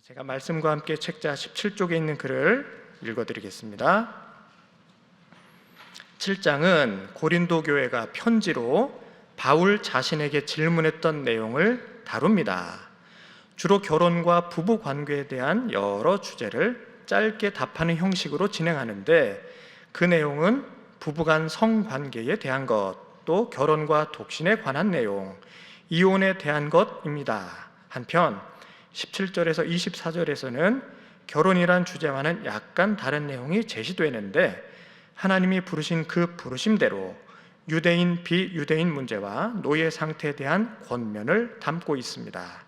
제가 말씀과 함께 책자 17쪽에 있는 글을 읽어드리겠습니다. 7장은 고린도 교회가 편지로 바울 자신에게 질문했던 내용을 다룹니다. 주로 결혼과 부부 관계에 대한 여러 주제를 짧게 답하는 형식으로 진행하는데, 그 내용은 부부간 성관계에 대한 것, 또 결혼과 독신에 관한 내용, 이혼에 대한 것입니다. 한편 17절에서 24절에서는 결혼이란 주제와는 약간 다른 내용이 제시되는데, 하나님이 부르신 그 부르심대로 유대인, 비유대인 문제와 노예 상태에 대한 권면을 담고 있습니다.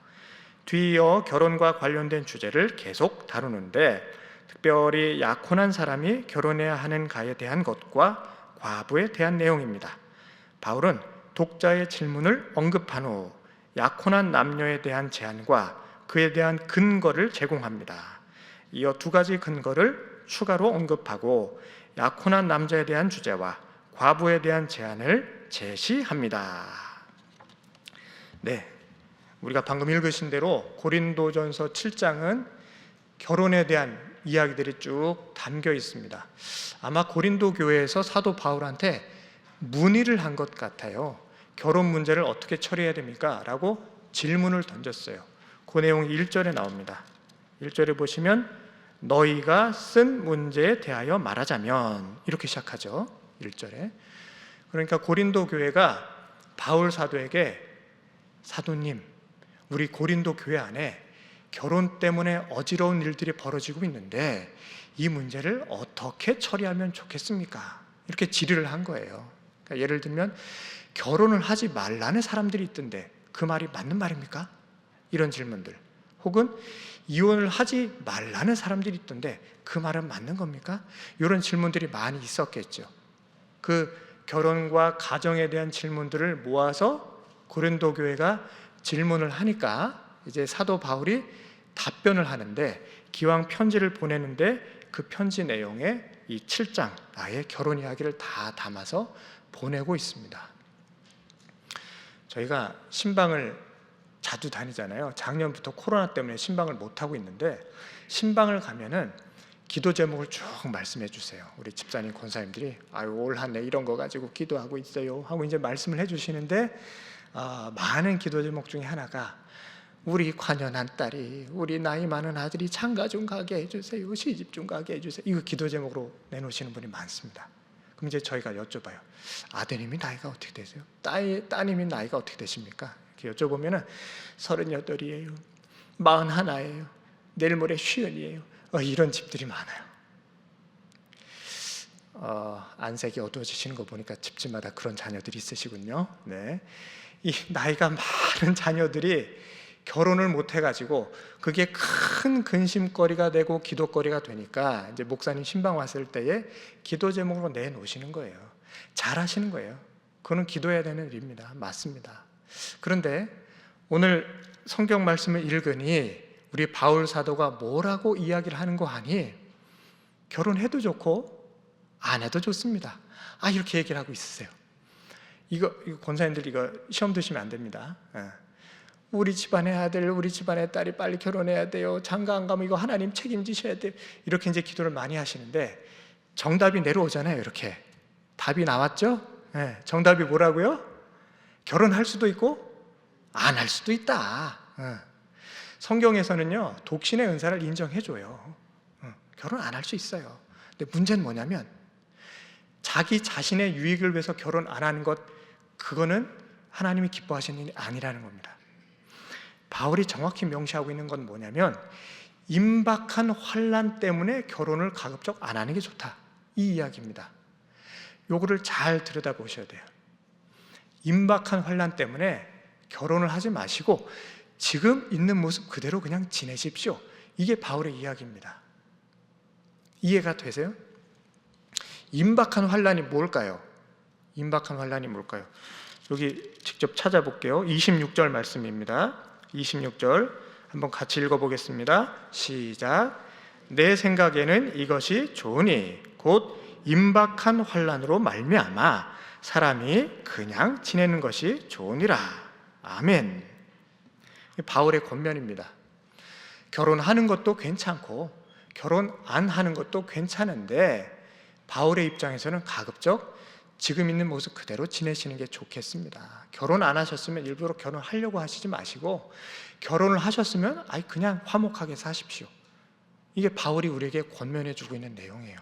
뒤이어 결혼과 관련된 주제를 계속 다루는데, 특별히 약혼한 사람이 결혼해야 하는가에 대한 것과 과부에 대한 내용입니다. 바울은 독자의 질문을 언급한 후 약혼한 남녀에 대한 제안과 그에 대한 근거를 제공합니다. 이어 두 가지 근거를 추가로 언급하고 약혼한 남자에 대한 주제와 과부에 대한 제안을 제시합니다. 우리가 방금 읽으신 대로 고린도전서 7장은 결혼에 대한 이야기들이 쭉 담겨 있습니다. 아마 고린도 교회에서 사도 바울한테 문의를 한 것 같아요. 결혼 문제를 어떻게 처리해야 됩니까? 라고 질문을 던졌어요. 그 내용이 1절에 나옵니다. 1절에 보시면 너희가 쓴 문제에 대하여 말하자면, 이렇게 시작하죠. 1절에. 그러니까 고린도 교회가 바울 사도에게, 사도님, 우리 고린도 교회 안에 결혼 때문에 어지러운 일들이 벌어지고 있는데 이 문제를 어떻게 처리하면 좋겠습니까? 이렇게 질의를 한 거예요. 그러니까 예를 들면 결혼을 하지 말라는 사람들이 있던데 그 말이 맞는 말입니까? 이런 질문들. 혹은 이혼을 하지 말라는 사람들이 있던데 그 말은 맞는 겁니까? 이런 질문들이 많이 있었겠죠. 그 결혼과 가정에 대한 질문들을 모아서 고린도 교회가 질문을 하니까 이제 사도 바울이 답변을 하는데, 기왕 편지를 보내는데 그 편지 내용에 이 7장 아예 결혼 이야기를 다 담아서 보내고 있습니다. 저희가 신방을 자주 다니잖아요. 작년부터 코로나 때문에 신방을 못하고 있는데, 신방을 가면은 기도 제목을 쭉 말씀해 주세요. 우리 집사님, 권사님들이 올 한 해 이런 거 가지고 기도하고 있어요 하고 이제 말씀을 해 주시는데, 많은 기도 제목 중에 하나가 우리 관연한 딸이, 우리 나이 많은 아들이 장가 좀 가게 해주세요, 시집 좀 가게 해주세요. 이거 기도 제목으로 내놓으시는 분이 많습니다. 그럼 이제 저희가 여쭤봐요. 아드님이 나이가 어떻게 되세요? 따님이 나이가 어떻게 되십니까? 이렇게 여쭤보면 38이에요, 41이에요, 내일 모레 50이에요. 이런 집들이 많아요. 안색이 어두워지시는 거 보니까 집집마다 그런 자녀들이 있으시군요. 이 나이가 많은 자녀들이 결혼을 못 해가지고 그게 큰 근심거리가 되고 기도거리가 되니까 이제 목사님 신방 왔을 때에 기도 제목으로 내놓으시는 거예요. 잘하시는 거예요. 그거는 기도해야 되는 일입니다. 맞습니다. 그런데 오늘 성경 말씀을 읽으니 우리 바울 사도가 뭐라고 이야기를 하는 거 아니? 결혼해도 좋고 안 해도 좋습니다. 이렇게 얘기를 하고 있으세요. 이거 권사님들 이거 시험 드시면 안 됩니다. 우리 집안의 아들, 우리 집안의 딸이 빨리 결혼해야 돼요. 장가 안 가면 이거 하나님 책임지셔야 돼요. 이렇게 이제 기도를 많이 하시는데 정답이 내려오잖아요. 이렇게 답이 나왔죠? 정답이 뭐라고요? 결혼할 수도 있고 안 할 수도 있다. 성경에서는요, 독신의 은사를 인정해줘요. 결혼 안 할 수 있어요. 근데 문제는 뭐냐면 자기 자신의 유익을 위해서 결혼 안 하는 것, 그거는 하나님이 기뻐하시는 일이 아니라는 겁니다. 바울이 정확히 명시하고 있는 건 뭐냐면 임박한 환난 때문에 결혼을 가급적 안 하는 게 좋다, 이 이야기입니다. 요거를 잘 들여다보셔야 돼요. 임박한 환난 때문에 결혼을 하지 마시고 지금 있는 모습 그대로 그냥 지내십시오. 이게 바울의 이야기입니다. 이해가 되세요? 임박한 환난이 뭘까요? 임박한 환난이 뭘까요? 여기 직접 찾아볼게요. 26절 말씀입니다. 26절 한번 같이 읽어보겠습니다. 시작. 내 생각에는 이것이 좋으니 곧 임박한 환난으로 말미암아 사람이 그냥 지내는 것이 좋으니라. 아멘. 바울의 권면입니다. 결혼하는 것도 괜찮고 결혼 안 하는 것도 괜찮은데 바울의 입장에서는 가급적 지금 있는 모습 그대로 지내시는 게 좋겠습니다. 결혼 안 하셨으면 일부러 결혼하려고 하시지 마시고, 결혼을 하셨으면 그냥 화목하게 사십시오. 이게 바울이 우리에게 권면해 주고 있는 내용이에요.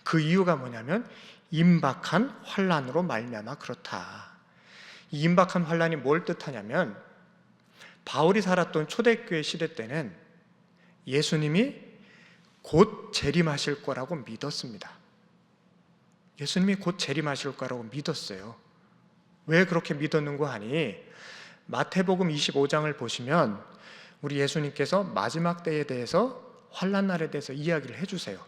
그 이유가 뭐냐면 임박한 환난으로 말미암아 그렇다. 이 임박한 환난이 뭘 뜻하냐면, 바울이 살았던 초대교회 시대 때는 예수님이 곧 재림하실 거라고 믿었습니다. 예수님이 곧 재림하실 거라고 믿었어요. 왜 그렇게 믿었는고 하니, 마태복음 25장을 보시면 우리 예수님께서 마지막 때에 대해서, 환난날에 대해서 이야기를 해주세요.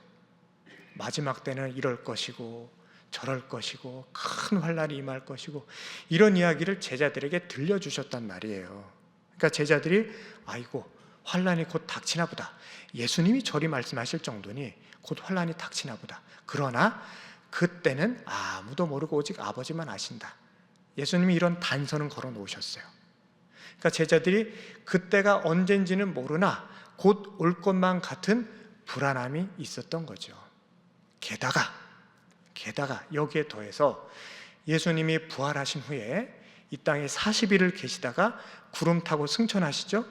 마지막 때는 이럴 것이고 저럴 것이고 큰 환난이 임할 것이고, 이런 이야기를 제자들에게 들려주셨단 말이에요. 그러니까 제자들이 아이고 환난이 곧 닥치나 보다, 예수님이 저리 말씀하실 정도니 곧 환난이 닥치나 보다, 그러나 그때는 아무도 모르고 오직 아버지만 아신다. 예수님이 이런 단서는 걸어 놓으셨어요. 그러니까 제자들이 그때가 언젠지는 모르나 곧 올 것만 같은 불안함이 있었던 거죠. 게다가 여기에 더해서 예수님이 부활하신 후에 이 땅에 40일을 계시다가 구름 타고 승천하시죠.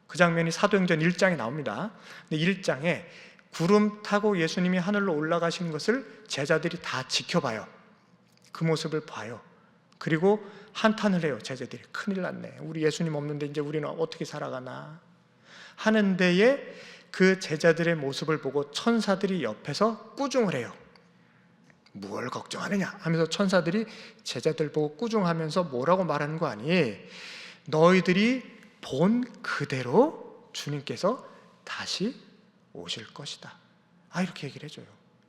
그 장면이 사도행전 1장에 나옵니다. 근데 1장에 구름 타고 예수님이 하늘로 올라가시는 것을 제자들이 다 지켜봐요. 그 모습을 봐요. 그리고 한탄을 해요. 제자들이 큰일 났네, 우리 예수님 없는데 이제 우리는 어떻게 살아가나 하는 데에, 그 제자들의 모습을 보고 천사들이 옆에서 꾸중을 해요. 뭘 걱정하느냐 하면서 천사들이 제자들 보고 꾸중하면서 뭐라고 말하는 거 아니, 너희들이 본 그대로 주님께서 다시 오실 것이다, 이렇게 얘기를 해줘요.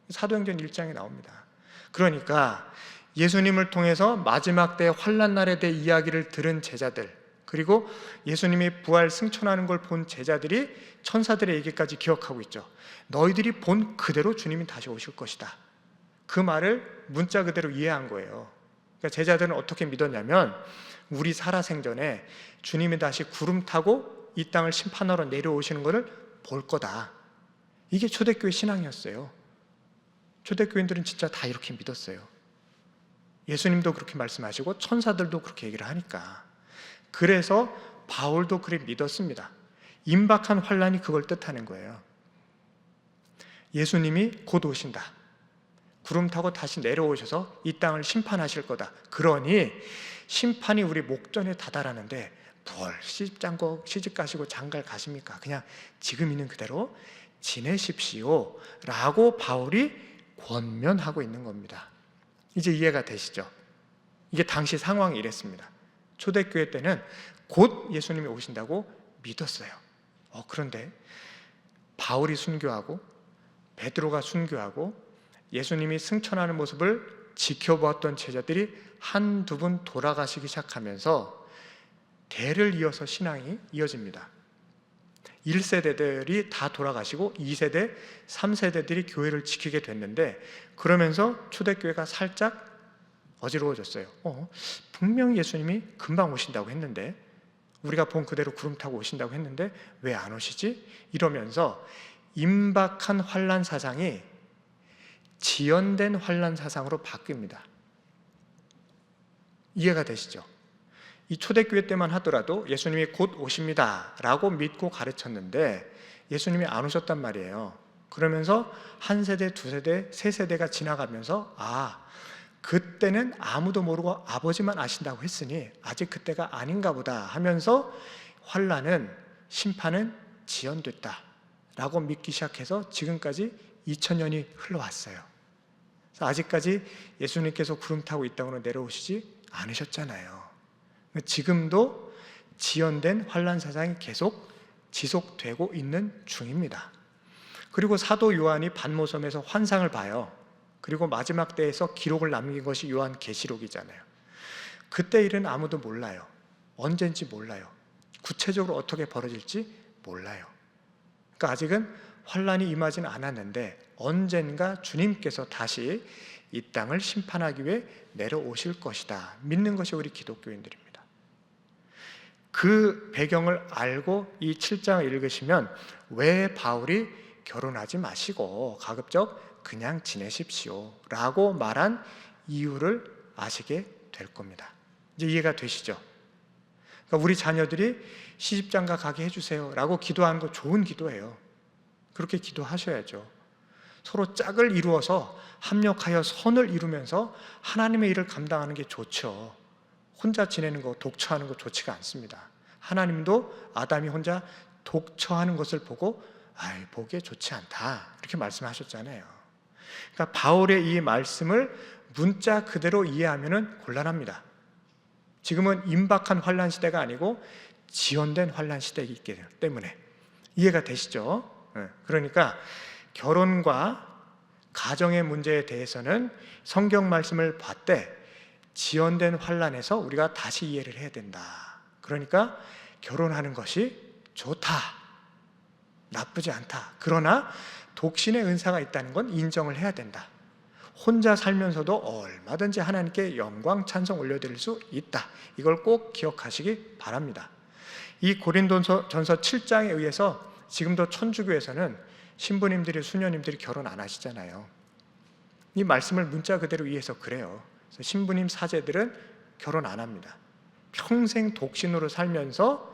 사도행전 1장에 나옵니다. 그러니까 예수님을 통해서 마지막 때 환난날에 대해 이야기를 들은 제자들, 그리고 예수님이 부활 승천하는 걸 본 제자들이 천사들의 얘기까지 기억하고 있죠. 너희들이 본 그대로 주님이 다시 오실 것이다, 그 말을 문자 그대로 이해한 거예요. 그러니까 제자들은 어떻게 믿었냐면, 우리 살아생전에 주님이 다시 구름 타고 이 땅을 심판하러 내려오시는 것을 볼 거다. 이게 초대교회 신앙이었어요. 초대교인들은 진짜 다 이렇게 믿었어요. 예수님도 그렇게 말씀하시고 천사들도 그렇게 얘기를 하니까. 그래서 바울도 그렇게 믿었습니다. 임박한 환난이 그걸 뜻하는 거예요. 예수님이 곧 오신다, 구름 타고 다시 내려오셔서 이 땅을 심판하실 거다. 그러니 심판이 우리 목전에 다다라는데 뭘 시집 가시고 장가를 가십니까? 그냥 지금 있는 그대로 지내십시오 라고 바울이 권면하고 있는 겁니다. 이제 이해가 되시죠? 이게 당시 상황이 이랬습니다. 초대교회 때는 곧 예수님이 오신다고 믿었어요. 그런데 바울이 순교하고 베드로가 순교하고 예수님이 승천하는 모습을 지켜보았던 제자들이 한두 분 돌아가시기 시작하면서 대를 이어서 신앙이 이어집니다. 1세대들이 다 돌아가시고 2세대, 3세대들이 교회를 지키게 됐는데, 그러면서 초대교회가 살짝 어지러워졌어요. 분명히 예수님이 금방 오신다고 했는데, 우리가 본 그대로 구름 타고 오신다고 했는데 왜 안 오시지? 이러면서 임박한 환난 사상이 지연된 환난 사상으로 바뀝니다. 이해가 되시죠? 이 초대교회 때만 하더라도 예수님이 곧 오십니다 라고 믿고 가르쳤는데 예수님이 안 오셨단 말이에요. 그러면서 한 세대, 두 세대, 세 세대가 지나가면서 그때는 아무도 모르고 아버지만 아신다고 했으니 아직 그때가 아닌가 보다 하면서 환난은, 심판은 지연됐다 라고 믿기 시작해서 지금까지 2000년이 흘러왔어요. 아직까지 예수님께서 구름 타고 이 땅으로 내려오시지 않으셨잖아요. 지금도 지연된 환난 사상이 계속 지속되고 있는 중입니다. 그리고 사도 요한이 반모섬에서 환상을 봐요. 그리고 마지막 때에서 기록을 남긴 것이 요한계시록이잖아요. 그때 일은 아무도 몰라요. 언젠지 몰라요. 구체적으로 어떻게 벌어질지 몰라요. 그러니까 아직은 환난이 임하지는 않았는데 언젠가 주님께서 다시 이 땅을 심판하기 위해 내려오실 것이다, 믿는 것이 우리 기독교인들입니다. 그 배경을 알고 이 7장을 읽으시면 왜 바울이 결혼하지 마시고 가급적 그냥 지내십시오 라고 말한 이유를 아시게 될 겁니다. 이제 이해가 되시죠? 그러니까 우리 자녀들이 시집장가 가게 해주세요 라고 기도하는 거 좋은 기도예요. 그렇게 기도하셔야죠. 서로 짝을 이루어서 합력하여 선을 이루면서 하나님의 일을 감당하는 게 좋죠. 혼자 지내는 거, 독처하는 거 좋지가 않습니다. 하나님도 아담이 혼자 독처하는 것을 보고 보기에 좋지 않다 이렇게 말씀하셨잖아요. 그러니까 바울의 이 말씀을 문자 그대로 이해하면 곤란합니다. 지금은 임박한 환란 시대가 아니고 지연된 환란 시대이기 때문에 이해가 되시죠? 그러니까 결혼과 가정의 문제에 대해서는 성경 말씀을 봤대 지연된 환란에서 우리가 다시 이해를 해야 된다. 그러니까 결혼하는 것이 좋다, 나쁘지 않다. 그러나 독신의 은사가 있다는 건 인정을 해야 된다. 혼자 살면서도 얼마든지 하나님께 영광 찬송 올려드릴 수 있다. 이걸 꼭 기억하시기 바랍니다. 이 고린도전서 7장에 의해서 지금도 천주교에서는 신부님들이 수녀님들이 결혼 안 하시잖아요. 이 말씀을 문자 그대로 이해해서 그래요. 그래서 신부님 사제들은 결혼 안 합니다. 평생 독신으로 살면서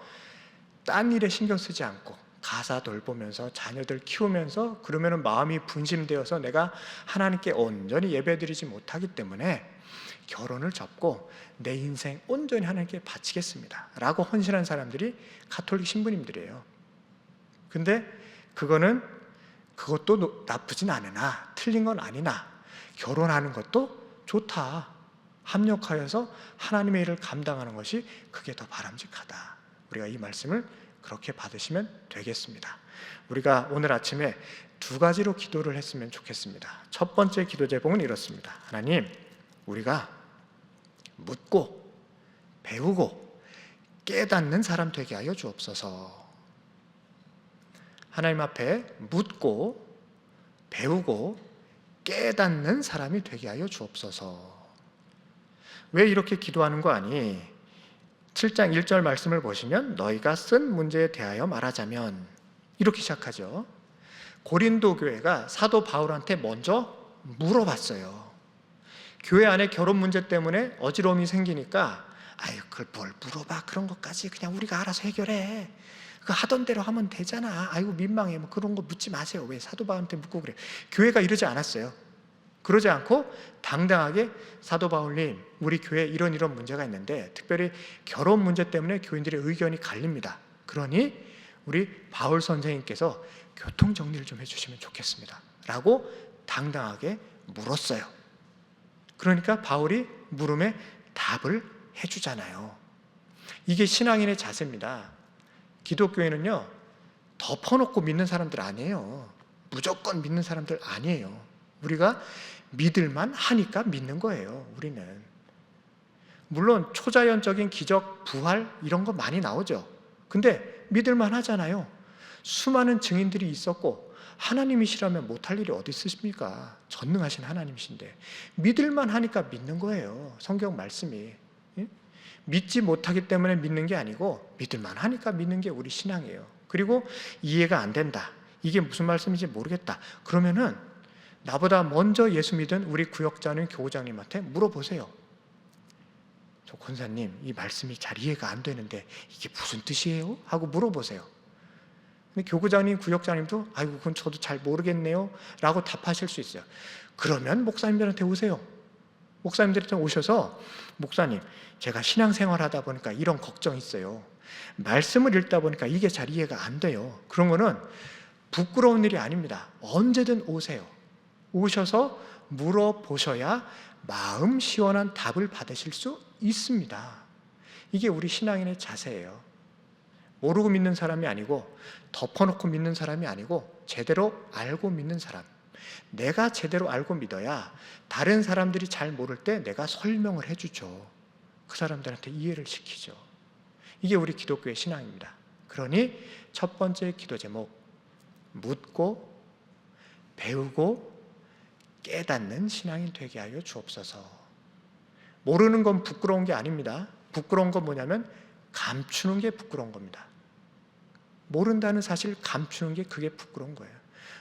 딴 일에 신경 쓰지 않고 가사 돌보면서 자녀들 키우면서 그러면 마음이 분심되어서 내가 하나님께 온전히 예배드리지 못하기 때문에 결혼을 접고 내 인생 온전히 하나님께 바치겠습니다 라고 헌신한 사람들이 가톨릭 신부님들이에요. 근데 그것도 나쁘진 않으나 틀린 건 아니나 결혼하는 것도 좋다. 합력하여서 하나님의 일을 감당하는 것이 그게 더 바람직하다. 우리가 이 말씀을 그렇게 받으시면 되겠습니다. 우리가 오늘 아침에 두 가지로 기도를 했으면 좋겠습니다. 첫 번째 기도 제목은 이렇습니다. 하나님, 우리가 묻고 배우고 깨닫는 사람 되게 하여 주옵소서. 하나님 앞에 묻고 배우고 깨닫는 사람이 되게 하여 주옵소서. 왜 이렇게 기도하는 거 아니? 7장 1절 말씀을 보시면 너희가 쓴 문제에 대하여 말하자면 이렇게 시작하죠. 고린도 교회가 사도 바울한테 먼저 물어봤어요. 교회 안에 결혼 문제 때문에 어지러움이 생기니까 그걸 뭘 물어봐, 그런 것까지 그냥 우리가 알아서 해결해, 그 하던 대로 하면 되잖아, 민망해, 그런 거 묻지 마세요. 왜 사도 바울한테 묻고 그래? 교회가 이러지 않았어요. 그러지 않고 당당하게 사도 바울님, 우리 교회에 이런 문제가 있는데 특별히 결혼 문제 때문에 교인들의 의견이 갈립니다. 그러니 우리 바울 선생님께서 교통 정리를 좀 해주시면 좋겠습니다 라고 당당하게 물었어요. 그러니까 바울이 물음에 답을 해주잖아요. 이게 신앙인의 자세입니다. 기독교회는요, 덮어놓고 믿는 사람들 아니에요. 무조건 믿는 사람들 아니에요. 우리가 믿을만 하니까 믿는 거예요. 우리는 물론 초자연적인 기적, 부활 이런 거 많이 나오죠. 근데 믿을만 하잖아요. 수많은 증인들이 있었고 하나님이시라면 못할 일이 어디 있으십니까? 전능하신 하나님이신데 믿을만 하니까 믿는 거예요. 성경 말씀이. 믿지 못하기 때문에 믿는 게 아니고 믿을만 하니까 믿는 게 우리 신앙이에요. 그리고 이해가 안 된다, 이게 무슨 말씀인지 모르겠다, 그러면은 나보다 먼저 예수 믿은 우리 구역장님, 교우장님한테 물어보세요. 저 권사님, 이 말씀이 잘 이해가 안 되는데 이게 무슨 뜻이에요? 하고 물어보세요. 근데 교구장님, 구역장님도 그건 저도 잘 모르겠네요 라고 답하실 수 있어요. 그러면 목사님들한테 오세요. 목사님들한테 오셔서 목사님, 제가 신앙생활 하다 보니까 이런 걱정이 있어요. 말씀을 읽다 보니까 이게 잘 이해가 안 돼요. 그런 거는 부끄러운 일이 아닙니다. 언제든 오세요. 오셔서 물어보셔야 마음 시원한 답을 받으실 수 있습니다. 이게 우리 신앙인의 자세예요. 모르고 믿는 사람이 아니고 덮어놓고 믿는 사람이 아니고 제대로 알고 믿는 사람. 내가 제대로 알고 믿어야 다른 사람들이 잘 모를 때 내가 설명을 해주죠. 그 사람들한테 이해를 시키죠. 이게 우리 기독교의 신앙입니다. 그러니 첫 번째 기도 제목, 묻고 배우고 깨닫는 신앙인 되게 하여 주옵소서. 모르는 건 부끄러운 게 아닙니다. 부끄러운 건 뭐냐면 감추는 게 부끄러운 겁니다. 모른다는 사실 감추는 게 그게 부끄러운 거예요.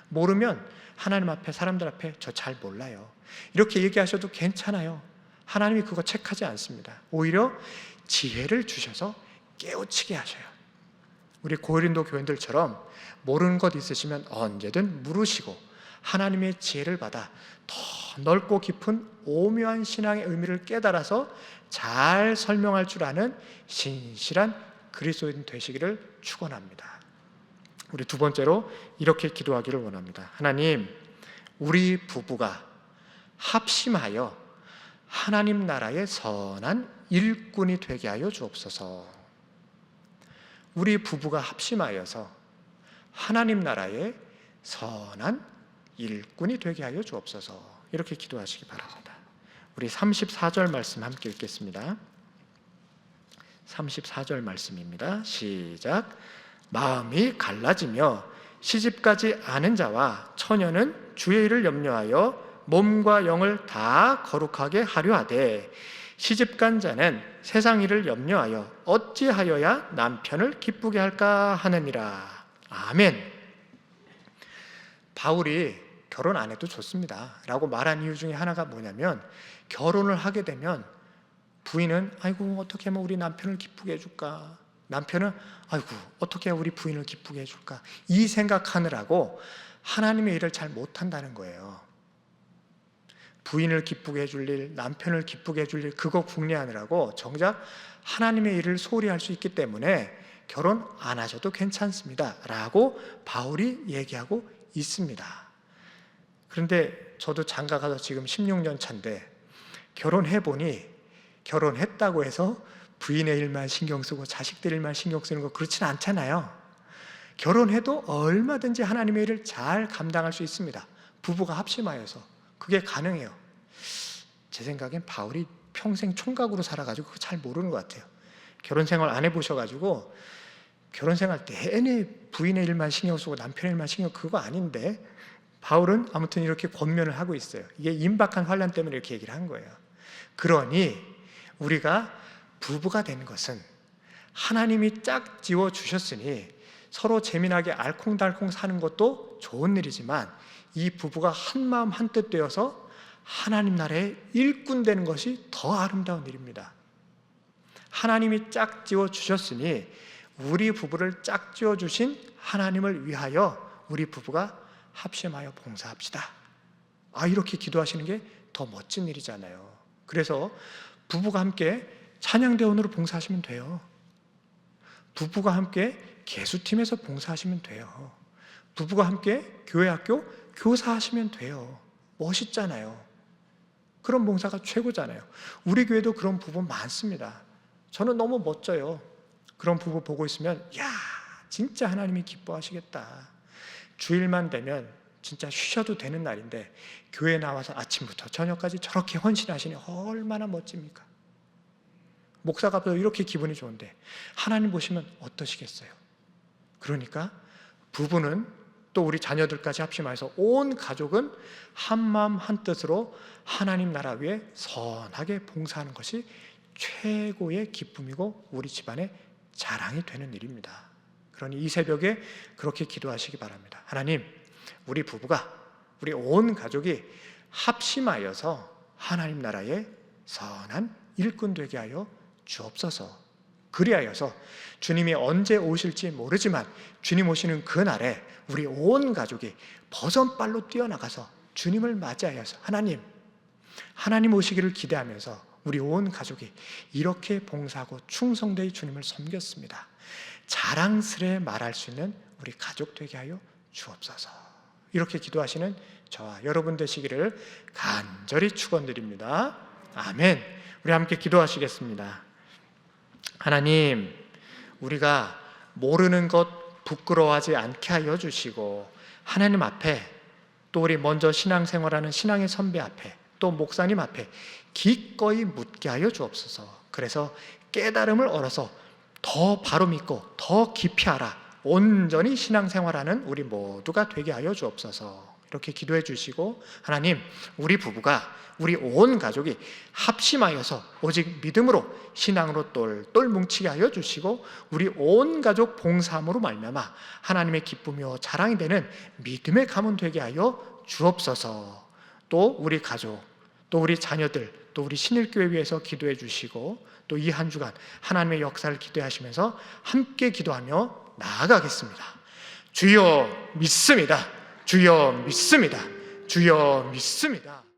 모르면 하나님 앞에, 사람들 앞에 저 잘 몰라요, 이렇게 얘기하셔도 괜찮아요. 하나님이 그거 체크하지 않습니다. 오히려 지혜를 주셔서 깨우치게 하셔요. 우리 고린도 교인들처럼 모르는 것 있으시면 언제든 물으시고 하나님의 지혜를 받아 더 넓고 깊은 오묘한 신앙의 의미를 깨달아서 잘 설명할 줄 아는 신실한 그리스도인 되시기를 축원합니다. 우리 두 번째로 이렇게 기도하기를 원합니다. 하나님, 우리 부부가 합심하여 하나님 나라의 선한 일꾼이 되게 하여 주옵소서. 우리 부부가 합심하여서 하나님 나라의 선한 일꾼이 되게 하여 주옵소서. 이렇게 기도하시기 바랍니다. 우리 34절 말씀 함께 읽겠습니다. 34절 말씀입니다. 시작. 마음이 갈라지며 시집가지 않은 자와 처녀는 주의 일을 염려하여 몸과 영을 다 거룩하게 하려 하되 시집간 자는 세상 일을 염려하여 어찌하여야 남편을 기쁘게 할까 하느니라. 아멘. 바울이 결혼 안 해도 좋습니다 라고 말한 이유 중에 하나가 뭐냐면, 결혼을 하게 되면 부인은 아이고 어떻게 하면 우리 남편을 기쁘게 해줄까, 남편은 아이고 어떻게 우리 부인을 기쁘게 해줄까, 이 생각하느라고 하나님의 일을 잘 못한다는 거예요. 부인을 기쁘게 해줄 일, 남편을 기쁘게 해줄 일, 그거 궁리하느라고 정작 하나님의 일을 소홀히 할 수 있기 때문에 결혼 안 하셔도 괜찮습니다 라고 바울이 얘기하고 있습니다. 그런데 저도 장가 가서 지금 16년 차인데 결혼해보니 결혼했다고 해서 부인의 일만 신경 쓰고 자식들 일만 신경 쓰는 거 그렇지는 않잖아요. 결혼해도 얼마든지 하나님의 일을 잘 감당할 수 있습니다. 부부가 합심하여서 그게 가능해요. 제 생각엔 바울이 평생 총각으로 살아가지고 그거 잘 모르는 것 같아요. 결혼 생활 안 해보셔가지고 결혼 생활 내내 부인의 일만 신경 쓰고 남편의 일만 신경, 그거 아닌데 바울은 아무튼 이렇게 권면을 하고 있어요. 이게 임박한 환난 때문에 이렇게 얘기를 한 거예요. 그러니 우리가 부부가 되는 것은 하나님이 짝 지어 주셨으니 서로 재미나게 알콩달콩 사는 것도 좋은 일이지만 이 부부가 한마음 한뜻 되어서 하나님 나라의 일꾼 되는 것이 더 아름다운 일입니다. 하나님이 짝 지어 주셨으니 우리 부부를 짝 지어 주신 하나님을 위하여 우리 부부가 합심하여 봉사합시다. 이렇게 기도하시는 게 더 멋진 일이잖아요. 그래서 부부가 함께 찬양대원으로 봉사하시면 돼요. 부부가 함께 개수팀에서 봉사하시면 돼요. 부부가 함께 교회학교 교사하시면 돼요. 멋있잖아요. 그런 봉사가 최고잖아요. 우리 교회도 그런 부부 많습니다. 저는 너무 멋져요. 그런 부부 보고 있으면 야, 진짜 하나님이 기뻐하시겠다. 주일만 되면 진짜 쉬셔도 되는 날인데 교회 나와서 아침부터 저녁까지 저렇게 헌신하시니 얼마나 멋집니까? 목사가 이렇게 기분이 좋은데 하나님 보시면 어떠시겠어요? 그러니까 부부는 또 우리 자녀들까지 합심해서 온 가족은 한마음 한뜻으로 하나님 나라 위에 선하게 봉사하는 것이 최고의 기쁨이고 우리 집안의 자랑이 되는 일입니다. 그러니 이 새벽에 그렇게 기도하시기 바랍니다. 하나님, 우리 부부가, 우리 온 가족이 합심하여서 하나님 나라의 선한 일꾼 되게 하여 주옵소서. 그리하여서 주님이 언제 오실지 모르지만 주님 오시는 그날에 우리 온 가족이 버선발로 뛰어나가서 주님을 맞이하여서 하나님 오시기를 기대하면서 우리 온 가족이 이렇게 봉사하고 충성되이 주님을 섬겼습니다. 자랑스레 말할 수 있는 우리 가족 되게 하여 주옵소서. 이렇게 기도하시는 저와 여러분 되시기를 간절히 축원드립니다. 아멘. 우리 함께 기도하시겠습니다. 하나님, 우리가 모르는 것 부끄러워하지 않게 하여 주시고 하나님 앞에 또 우리 먼저 신앙생활하는 신앙의 선배 앞에 또 목사님 앞에 기꺼이 묻게 하여 주옵소서. 그래서 깨달음을 얻어서 더 바로 믿고 더 깊이 알아 온전히 신앙생활하는 우리 모두가 되게 하여 주옵소서. 이렇게 기도해 주시고, 하나님, 우리 부부가, 우리 온 가족이 합심하여서 오직 믿음으로 신앙으로 똘똘 뭉치게 하여 주시고, 우리 온 가족 봉사함으로 말미암아 하나님의 기쁨이요 자랑이 되는 믿음의 가문 되게 하여 주옵소서. 또 우리 가족, 또 우리 자녀들, 또 우리 신일교회 위해서 기도해 주시고, 또 이 한 주간 하나님의 역사를 기도하시면서 함께 기도하며 나아가겠습니다. 주여 믿습니다. 주여 믿습니다. 주여 믿습니다.